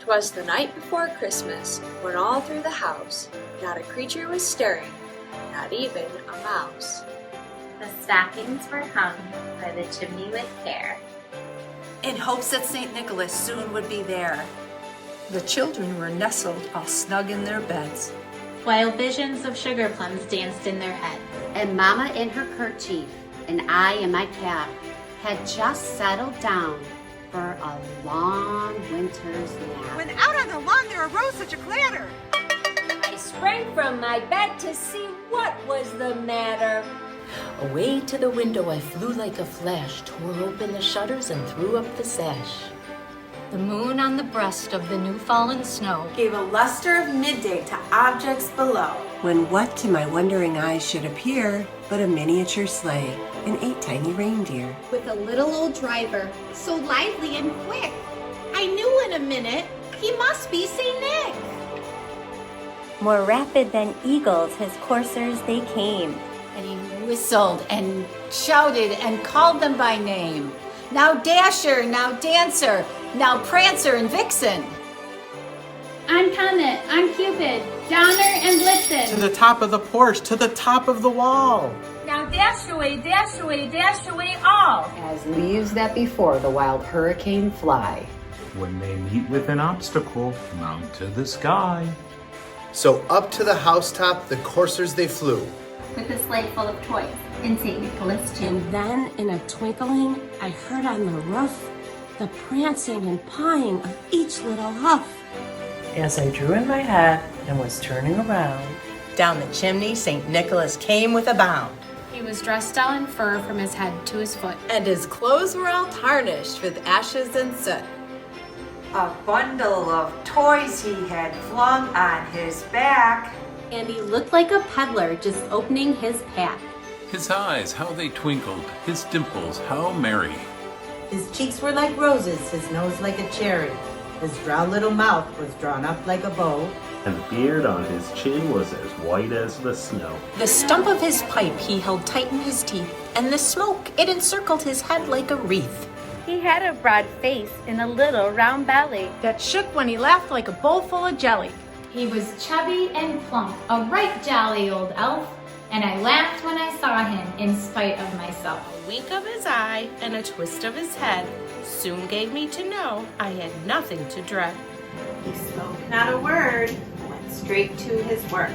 'Twas the night before Christmas, when all through the house not a creature was stirring, not even a mouse. The stockings were hung by the chimney with care, in hopes that St. Nicholas soon would be there. The children were nestled all snug in their beds, while visions of sugar plums danced in their head. And Mama in her kerchief, and I in my cap, had just settled down for a long winter's nap. When out on the lawn there arose such a clatter, I sprang from my bed to see what was the matter. Away to the window I flew like a flash, tore open the shutters and threw up the sash. The moon on the breast of the new fallen snow Gave a luster of midday to objects below. When what to my wondering eyes should appear but a miniature sleigh and 8 tiny reindeer. With a little old driver, so lively and quick. I knew in a minute he must be St. Nick. More rapid than eagles, his coursers they came. And he whistled and shouted and called them by name. Now Dasher, now Dancer, now Prancer and Vixen. I'm Comet, I'm Cupid, Donner and Blitzen. To the top of the porch, to the top of the wall. Now dash away, all. As leaves that before the wild hurricane fly. When they meet with an obstacle, mount to the sky. So up to the housetop the coursers they flew, with a sleigh full of toys in St. Nicholas too. And then in a twinkling, I heard on the roof the prancing and pawing of each little hoof. As I drew in my hat and was turning around, down the chimney St. Nicholas came with a bound. He was dressed all in fur from his head to his foot, and his clothes were all tarnished with ashes and soot. A bundle of toys he had flung on his back, and he looked like a peddler just opening his pack. His eyes, how they twinkled, his dimples, how merry. His cheeks were like roses, his nose like a cherry. His drow little mouth was drawn up like a bow, and the beard on his chin was as white as the snow. The stump of his pipe he held tight in his teeth, and the smoke, it encircled his head like a wreath. He had a broad face and a little round belly that shook when he laughed like a bowl full of jelly. He was chubby and plump, a right jolly old elf, and I laughed when I saw him in spite of myself. A wink of his eye and a twist of his head soon gave me to know I had nothing to dread. He spoke not a word, went straight to his work.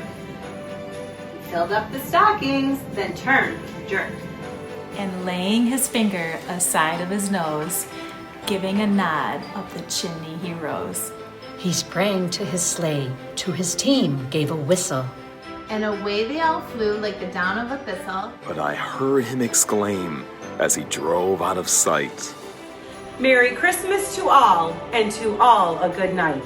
He filled up the stockings, then turned with a jerk. And laying his finger aside of his nose, giving a nod, up the chimney he rose. He sprang to his sleigh, to his team gave a whistle. And away they all flew like the down of a thistle. But I heard him exclaim as he drove out of sight, Merry Christmas to all, and to all a good night.